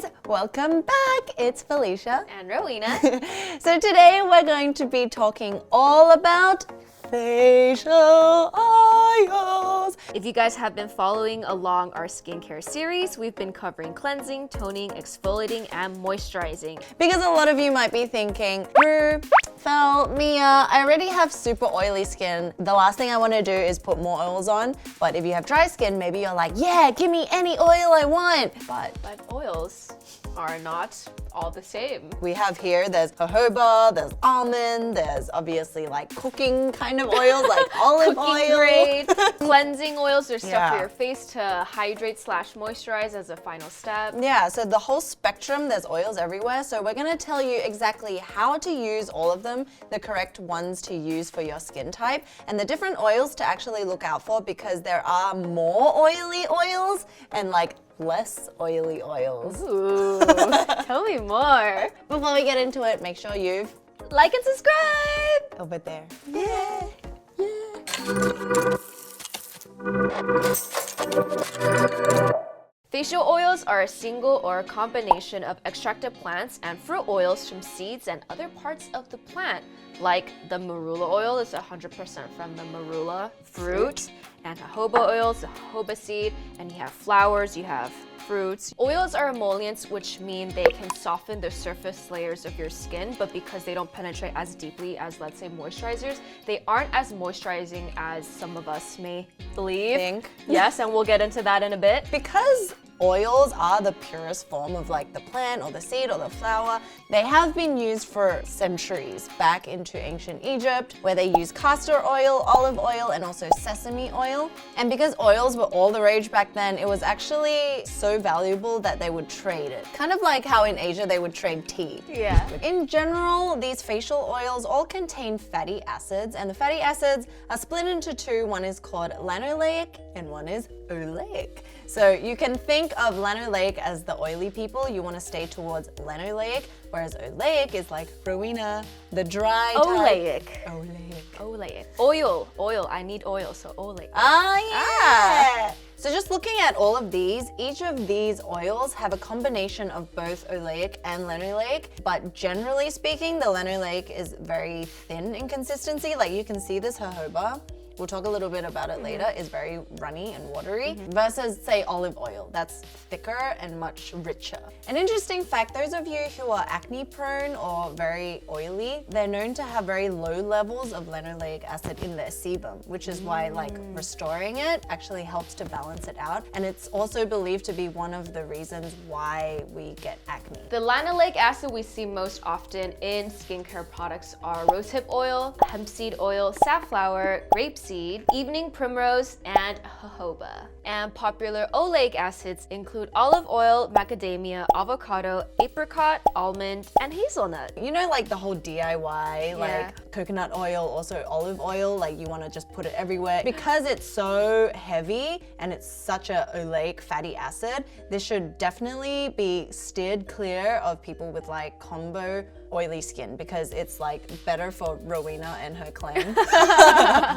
guys, welcome back. It's Felicia and Rowena. So today we're going to be talking all about facial oils. If you guys have been following along our skincare series, we've been covering cleansing, toning, exfoliating, and moisturizing. Because a lot of you might be thinking, Ru, Fel, Mia, I already have super oily skin. The last thing I want to do is put more oils on. But if you have dry skin, maybe you're like, yeah, give me any oil I want. But oils are not all the same. We have here, there's jojoba, there's almond, there's obviously like cooking kind of oils like olive oil. Grade. Cleansing oils, there's stuff for your face to hydrate / moisturize as a final step. Yeah, so the whole spectrum, there's oils everywhere. So we're gonna tell you exactly how to use all of them, the correct ones to use for your skin type, and the different oils to actually look out for, because there are more oily oils and like less oily oils. Ooh, tell me more. Before we get into it, make sure you've like and subscribe over there. Yeah. Facial oils are a single or a combination of extracted plants and fruit oils from seeds and other parts of the plant. Like the marula oil is 100% from the marula fruit, and jojoba oil is the jojoba seed, and you have flowers, you have fruits. Oils are emollients, which mean they can soften the surface layers of your skin, but because they don't penetrate as deeply as, let's say, moisturizers, they aren't as moisturizing as some of us may believe. Yes, and we'll get into that in a bit. Because oils are the purest form of like the plant or the seed or the flower, they have been used for centuries back into ancient Egypt, where they used castor oil, olive oil, and also sesame oil. And because oils were all the rage back then, it was actually so valuable that they would trade it. Kind of like how in Asia they would trade tea. Yeah. In general, these facial oils all contain fatty acids, and the fatty acids are split into two. One is called linoleic and one is oleic. So you can think of linoleic as the oily people. You want to stay towards linoleic, whereas oleic is like Rowena, the dry oleic. Type. Oleic. Oil. I need oil, so oleic. Yeah. So just looking at all of these, each of these oils have a combination of both oleic and linoleic, but generally speaking, the linoleic is very thin in consistency. Like you can see this jojoba, we'll talk a little bit about it later, is very runny and watery, versus say olive oil, that's thicker and much richer. An interesting fact, those of you who are acne prone or very oily, they're known to have very low levels of linoleic acid in their sebum, which is why like restoring it actually helps to balance it out. And it's also believed to be one of the reasons why we get acne. The linoleic acid we see most often in skincare products are rosehip oil, hemp seed oil, safflower, grapeseed, evening primrose, and jojoba. And popular oleic acids include olive oil, macadamia, avocado, apricot, almond, and hazelnut. You know, like the whole DIY, like coconut oil, also olive oil, like you want to just put it everywhere. Because it's so heavy and it's such a oleic fatty acid, this should definitely be steered clear of people with like combo oily skin, because it's like better for Rowena and her clan.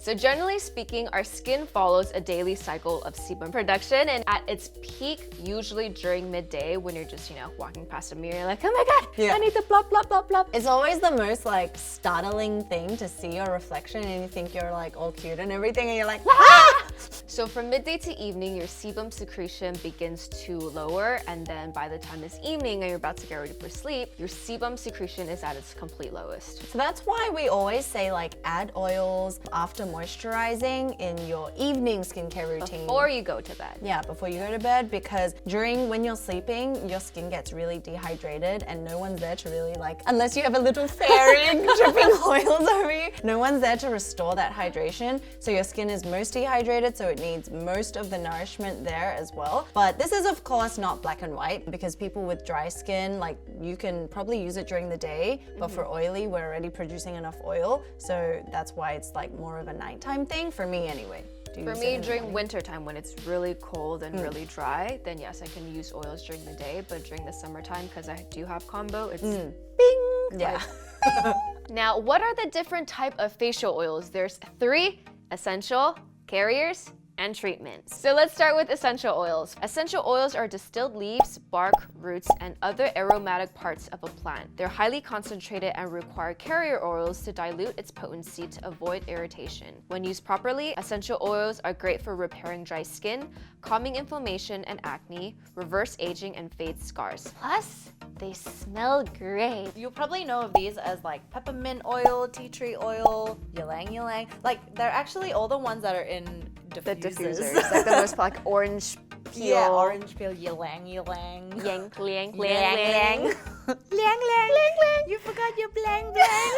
So generally speaking, our skin follows a daily cycle of sebum production, and at its peak, usually during midday, when you're just, walking past a mirror, like, oh my god, I need to blop, blop, blop, blop. It's always the most like startling thing to see your reflection and you think you're like all cute and everything, and you're like, ah! So from midday to evening, your sebum secretion begins to lower, and then by the time it's evening and you're about to get ready for sleep, your sebum secretion is at its complete lowest. So that's why we always say like add oils after moisturizing in your evening skincare routine. Before you go to bed. Yeah, before you go to bed, because when you're sleeping, your skin gets really dehydrated and no one's there to really like, unless you have a little fairy dripping oils over you, no one's there to restore that hydration. So your skin is most dehydrated, so it needs most of the nourishment there as well. But this is of course not black and white, because people with dry skin, like you can probably use it during the day, but for oily, we're already producing enough oil. So that's why it's like more of a nighttime thing for me anyway. For me, during winter time, when it's really cold and really dry, then yes, I can use oils during the day, but during the summertime, because I do have combo, it's bing! Yeah. Now, what are the different type of facial oils? There's 3 essential, carriers, and treatments. So let's start with essential oils. Essential oils are distilled leaves, bark, roots, and other aromatic parts of a plant. They're highly concentrated and require carrier oils to dilute its potency to avoid irritation. When used properly, essential oils are great for repairing dry skin, calming inflammation and acne, reverse aging, and fade scars. Plus, they smell great. You'll probably know of these as like peppermint oil, tea tree oil, ylang ylang. Like they're actually all the ones that are in The diffusers. diffusers, like the most like orange peel. Yeah, orange peel, ylang ylang. Yang, liang, liang, Liang, liang. liang. Liang, liang. You forgot your blang blang.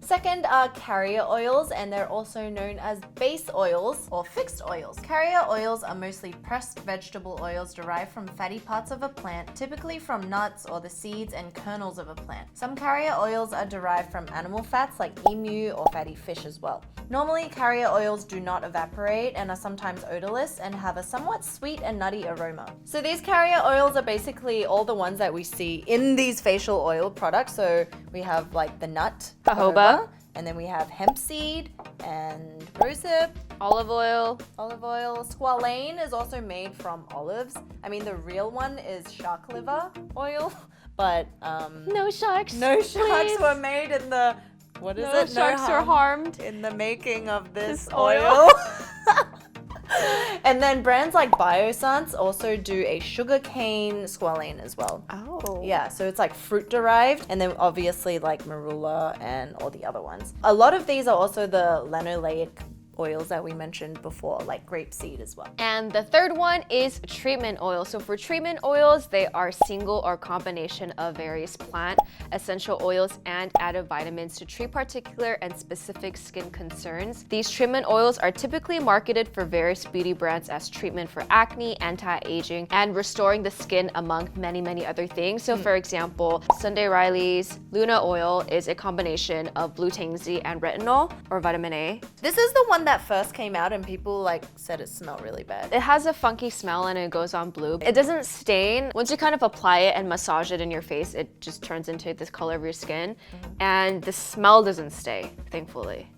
Second are carrier oils, and they're also known as base oils or fixed oils. Carrier oils are mostly pressed vegetable oils derived from fatty parts of a plant, typically from nuts or the seeds and kernels of a plant. Some carrier oils are derived from animal fats like emu or fatty fish as well. Normally, carrier oils do not evaporate and are sometimes odorless and have a somewhat sweet and nutty aroma. So these carrier oils are basically all the ones that we see in these facial oil products. So we have like the nut, Jojoba. and then we have hemp seed and rosehip, Olive oil. Squalane is also made from olives. I mean, the real one is shark liver oil, but No sharks. no sharks please. were made in the, what is No it? sharks were harmed. in the making of this oil. oil. And then brands like Biossance also do a sugarcane squalane as well. Oh. Yeah, so it's like fruit derived, and then obviously like Marula and all the other ones. A lot of these are also the linoleic oils that we mentioned before, like grapeseed as well. And the third one is treatment oil. So for treatment oils, they are single or combination of various plant, essential oils, and added vitamins to treat particular and specific skin concerns. These treatment oils are typically marketed for various beauty brands as treatment for acne, anti-aging, and restoring the skin, among many, many other things. So for example, Sunday Riley's Luna oil is a combination of bluetansy and retinol or vitamin A. This is the one that first came out and people like said it smelled really bad. It has a funky smell and it goes on blue. It doesn't stain. Once you kind of apply it and massage it in your face, it just turns into this color of your skin. And the smell doesn't stay, thankfully.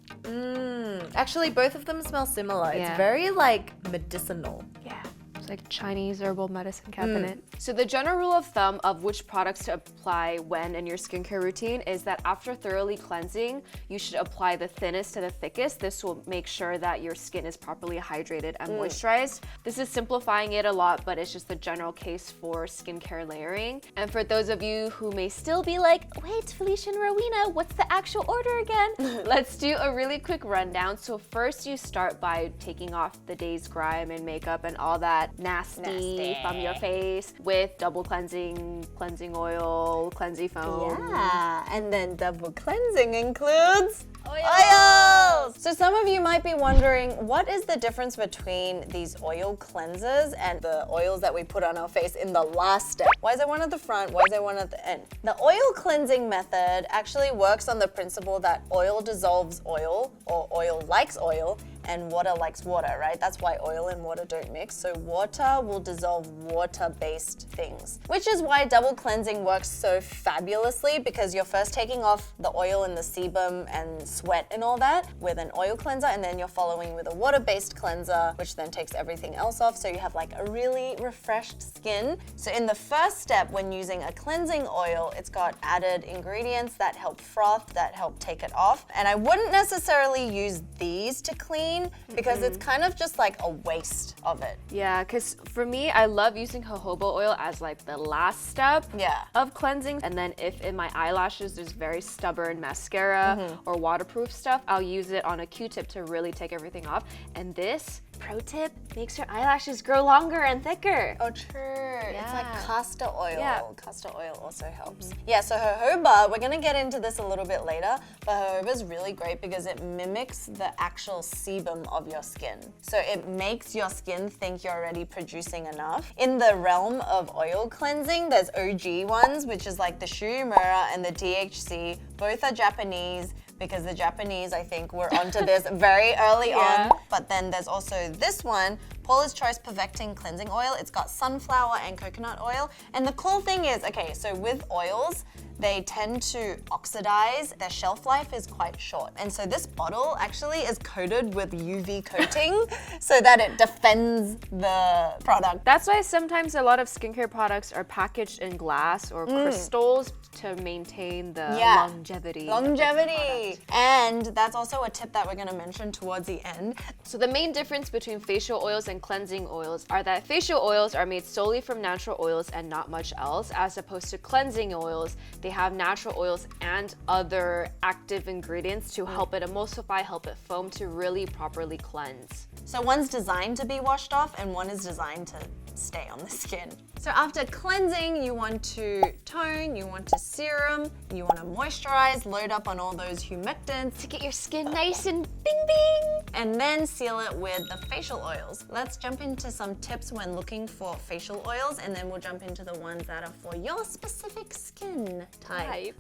Actually, both of them smell similar. Yeah. It's very like medicinal. Yeah. It's like Chinese herbal medicine cabinet. So the general rule of thumb of which products to apply when in your skincare routine is that after thoroughly cleansing, you should apply the thinnest to the thickest. This will make sure that your skin is properly hydrated and moisturized. This is simplifying it a lot, but it's just the general case for skincare layering. And for those of you who may still be like, wait, Felicia and Rowena, what's the actual order again? Let's do a really quick rundown. So first you start by taking off the day's grime and makeup and all that nasty from your face with double cleansing oil, cleansing foam. Yeah, and then double cleansing includes oils. So some of you might be wondering, what is the difference between these oil cleansers and the oils that we put on our face in the last step? Why is there one at the front? Why is there one at the end? The oil cleansing method actually works on the principle that oil dissolves oil, or oil likes oil, and water likes water, right? That's why oil and water don't mix. So water will dissolve water-based things, which is why double cleansing works so fabulously, because you're first taking off the oil and the sebum and sweat and all that with an oil cleanser, and then you're following with a water-based cleanser, which then takes everything else off. So you have like a really refreshed skin. So in the first step, when using a cleansing oil, it's got added ingredients that help froth, that help take it off. And I wouldn't necessarily use these to clean, because it's kind of just like a waste of it. Yeah, because for me, I love using jojoba oil as like the last step of cleansing. And then if in my eyelashes there's very stubborn mascara or waterproof stuff, I'll use it on a Q-tip to really take everything off. And this, pro tip, makes your eyelashes grow longer and thicker. Oh, true. It's like castor oil. Yeah. Castor oil also helps. Yeah, so jojoba, we're gonna get into this a little bit later, but jojoba is really great because it mimics the actual sebum of your skin. So it makes your skin think you're already producing enough. In the realm of oil cleansing, there's OG ones, which is like the Shu Uemura and the DHC. Both are Japanese, because the Japanese, I think, were onto this very early on. But then there's also this one, Paula's Choice Perfecting Cleansing Oil. It's got sunflower and coconut oil. And the cool thing is, okay, so with oils, they tend to oxidize. Their shelf life is quite short. And so this bottle actually is coated with UV coating so that it defends the product. That's why sometimes a lot of skincare products are packaged in glass or crystals to maintain the longevity. Longevity. And that's also a tip that we're gonna mention towards the end. So the main difference between facial oils and cleansing oils are that facial oils are made solely from natural oils and not much else, as opposed to cleansing oils. They have natural oils and other active ingredients to help it emulsify, help it foam, to really properly cleanse. So one's designed to be washed off and one is designed to stay on the skin. So after cleansing, you want to tone, you want to serum, you want to moisturize, load up on all those humectants To get your skin nice and bing bing! and then seal it with the facial oils. Let's jump into some tips when looking for facial oils, and then we'll jump into the ones that are for your specific skin type.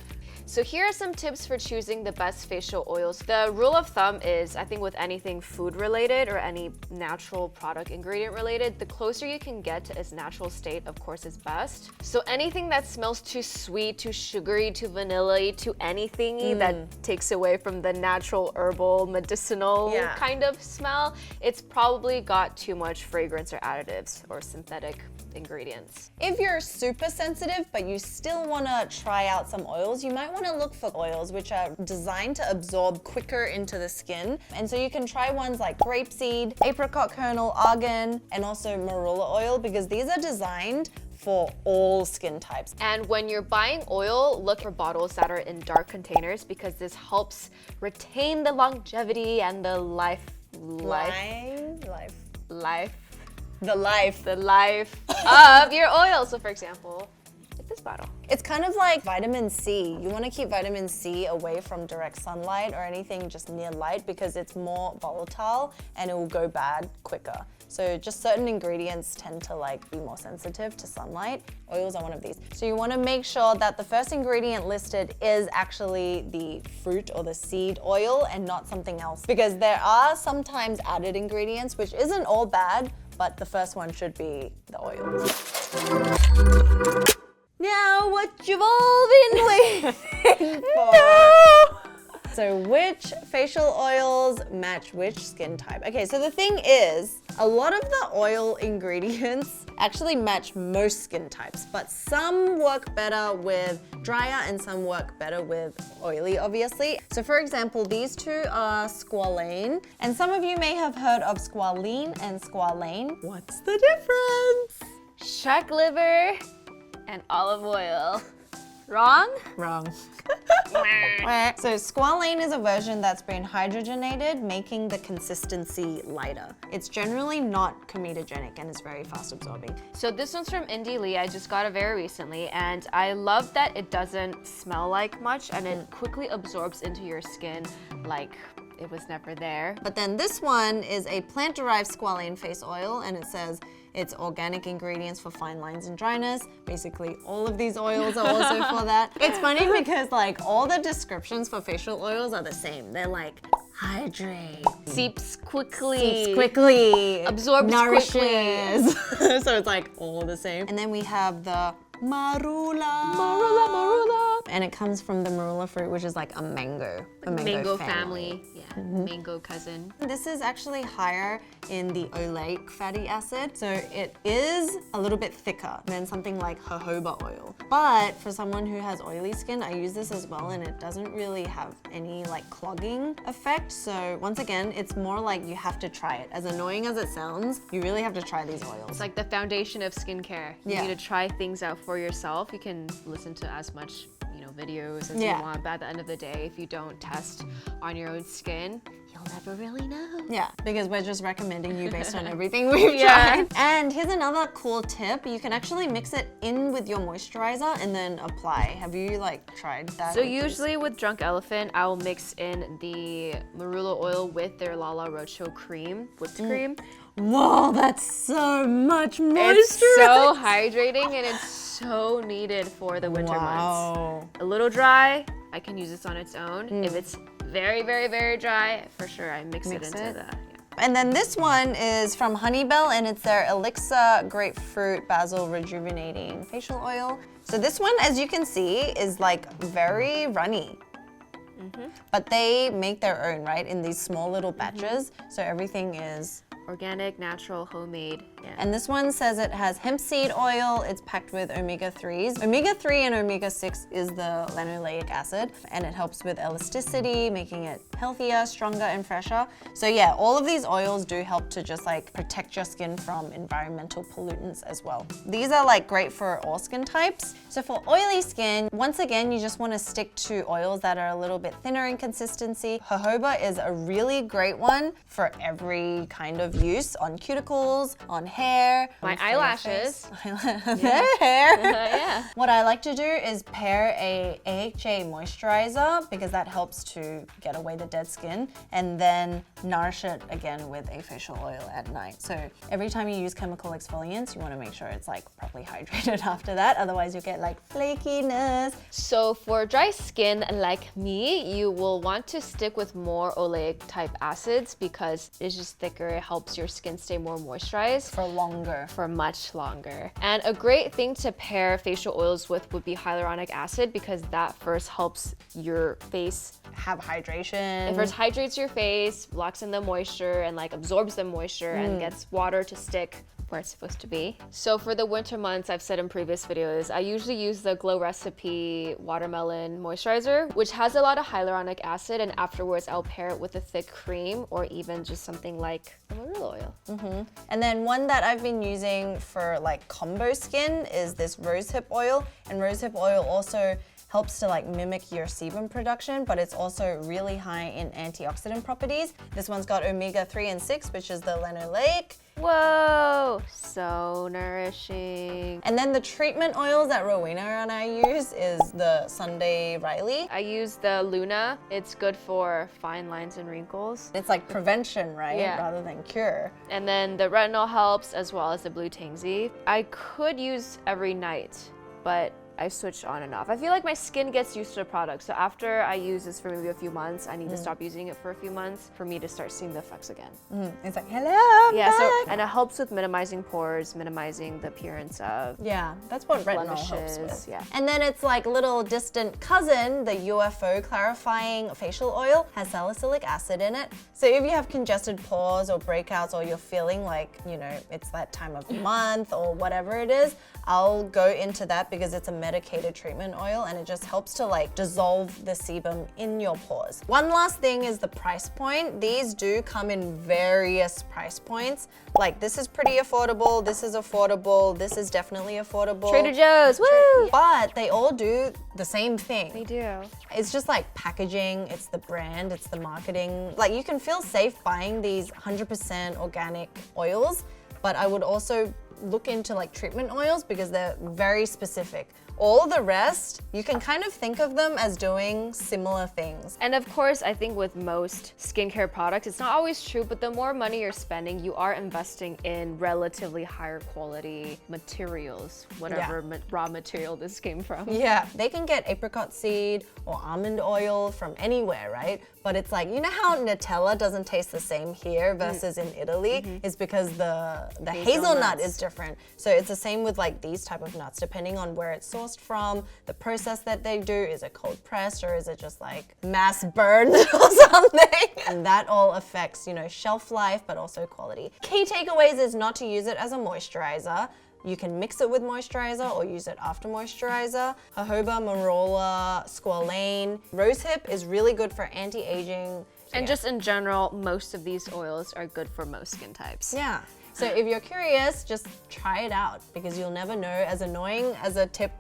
So here are some tips for choosing the best facial oils. The rule of thumb is, I think with anything food related or any natural product ingredient related, the closer you can get to its natural state, of course, is best. So anything that smells too sweet, too sugary, too vanilla-y, too anything that takes away from the natural herbal medicinal kind of smell, it's probably got too much fragrance or additives or synthetic ingredients. If you're super sensitive but you still want to try out some oils, you might want to look for oils which are designed to absorb quicker into the skin. And so you can try ones like grapeseed, apricot kernel, argan, and also marula oil, because these are designed for all skin types. And when you're buying oil, look for bottles that are in dark containers, because this helps retain the longevity and the life of your oil. So for example, like this bottle. It's kind of like vitamin C. You want to keep vitamin C away from direct sunlight or anything just near light, because it's more volatile and it will go bad quicker. So just certain ingredients tend to be more sensitive to sunlight. Oils are one of these. So you want to make sure that the first ingredient listed is actually the fruit or the seed oil and not something else, because there are sometimes added ingredients, which isn't all bad, but the first one should be the oils. Now what you've all been waiting for. No! So which facial oils match which skin type? Okay, so the thing is, a lot of the oil ingredients actually match most skin types, but some work better with drier and some work better with oily, obviously. So for example, these two are Squalane, and some of you may have heard of Squalene and Squalane. What's the difference? Shark liver and olive oil. Wrong? Wrong. So Squalane is a version that's been hydrogenated, making the consistency lighter. It's generally not comedogenic and is very fast absorbing. So this one's from Indie Lee. I just got it very recently, and I love that it doesn't smell like much and it quickly absorbs into your skin like it was never there. But then this one is a plant-derived Squalane face oil, and it says it's organic ingredients for fine lines and dryness. Basically, all of these oils are also for that. It's funny because all the descriptions for facial oils are the same. They're like, hydrate, Seeps quickly. Absorbs nourishes. So it's all the same. And then we have the Marula. And it comes from the marula fruit, which is like a mango. Mango family. Yeah, mango cousin. This is actually higher in the oleic fatty acid, so it is a little bit thicker than something like jojoba oil. But for someone who has oily skin, I use this as well, and it doesn't really have any clogging effect. So once again, it's more like you have to try it. As annoying as it sounds, you really have to try these oils. It's like the foundation of skincare. You need to try things out for yourself. You can listen to as much videos as you want, but at the end of the day, if you don't test on your own skin, you'll never really know. Yeah, because we're just recommending you based on everything we've tried. And here's another cool tip. You can actually mix it in with your moisturizer and then apply. Have you tried that? So usually with Drunk Elephant, I'll mix in the marula oil with their Lala Roadshow cream, whipped cream. Whoa, that's so much moisture. It's so hydrating and it's so needed for the winter months. A little dry, I can use this on its own. If it's very, very, very dry, for sure I mix it into the... And then this one is from Honeybell, and it's their Elixir Grapefruit Basil Rejuvenating Facial Oil. So this one, as you can see, is like very runny. But they make their own, right, in these small little batches. So everything is organic, natural, homemade. Yeah. And this one says it has hemp seed oil. It's packed with omega-3s. Omega-3 and omega-6 is the linoleic acid, and it helps with elasticity, making it healthier, stronger, and fresher. So yeah, all of these oils do help to just like protect your skin from environmental pollutants as well. These are like great for all skin types. So for oily skin, once again, you just want to stick to oils that are a little bit thinner in consistency. Jojoba is a really great one for every kind of use, on cuticles, on hair, my eyelashes, their hair. Yeah. What I like to do is pair a AHA moisturizer because that helps to get away the dead skin, and then nourish it again with a facial oil at night. So every time you use chemical exfoliants, you want to make sure it's like properly hydrated after that, otherwise you'll get like flakiness. So for dry skin like me, you will want to stick with more oleic type acids because it's just thicker. It helps your skin stay more moisturized For longer. for much longer. And a great thing to pair facial oils with would be hyaluronic acid because that first helps your face. Have hydration. It first hydrates your face, locks in the moisture, and like absorbs the moisture and gets water to stick where it's supposed to be. So for the winter months, I've said in previous videos, I usually use the Glow Recipe Watermelon Moisturizer, which has a lot of hyaluronic acid, and afterwards I'll pair it with a thick cream or even just something like the Marula oil. And then one that I've been using for like combo skin is this Rosehip oil, and Rosehip oil also helps to like mimic your sebum production, but it's also really high in antioxidant properties. This one's got omega-3 and 6, which is the linoleic. Whoa, so nourishing. And then the treatment oils that Rowena and I use is the Sunday Riley. I use the Luna. It's good for fine lines and wrinkles. It's like prevention, right? Yeah. Rather than cure. And then the retinol helps, as well as the blue Tangsy. I could use every night, but I switched on and off. I feel like my skin gets used to the product. So after I use this for maybe a few months, I need to stop using it for a few months for me to start seeing the effects again. It's like, hello, Yeah, back. and it helps with minimizing pores, minimizing the appearance of Yeah, that's what retinol helps blemishes. with. Yeah. And then it's like little distant cousin, the UFO clarifying facial oil has salicylic acid in it. So if you have congested pores or breakouts, or you're feeling like, you know, it's that time of the month or whatever it is, I'll go into that because it's a medicated treatment oil and it just helps to like dissolve the sebum in your pores. One last thing is the price point. These do come in various price points. Like this is pretty affordable, this is affordable, this is definitely affordable. Trader Joe's, woo! But they all do the same thing. They do. It's just like packaging, it's the brand, it's the marketing. Like you can feel safe buying these 100% organic oils, but I would also look into like treatment oils because they're very specific. All the rest, you can kind of think of them as doing similar things. And of course, I think with most skincare products, it's not always true, but the more money you're spending, you are investing in relatively higher quality materials, whatever raw material this came from. Yeah, they can get apricot seed or almond oil from anywhere, right? But it's like, you know how Nutella doesn't taste the same here versus in Italy? It's because the hazelnut is different. So it's the same with like these type of nuts, depending on where it's sourced from, the process that they do, is it cold pressed or is it just like mass burned or something? And that all affects, you know, shelf life, but also quality. Key takeaways is not to use it as a moisturizer. You can mix it with moisturizer or use it after moisturizer. Jojoba, Marula, Squalane. Rosehip is really good for anti-aging. And just in general, most of these oils are good for most skin types. Yeah. So if you're curious, just try it out because you'll never know. As annoying as a tip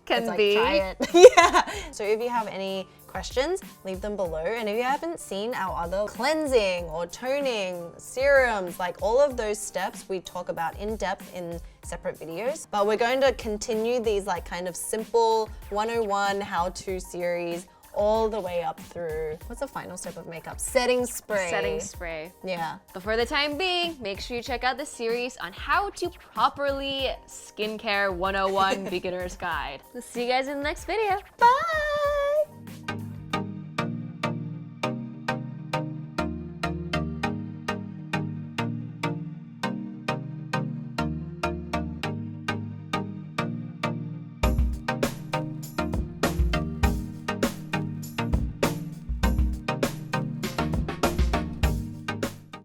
Can it's like, be. try it. Yeah. So if you have any questions, leave them below. And if you haven't seen our other cleansing or toning, serums, like all of those steps we talk about in depth in separate videos. But we're going to continue these like kind of simple 101 how-to series all the way up through, what's the final step of makeup? Setting spray. Setting spray. Yeah. But for the time being, make sure you check out the series on how to properly skincare 101 beginner's guide. We'll see you guys in the next video. Bye.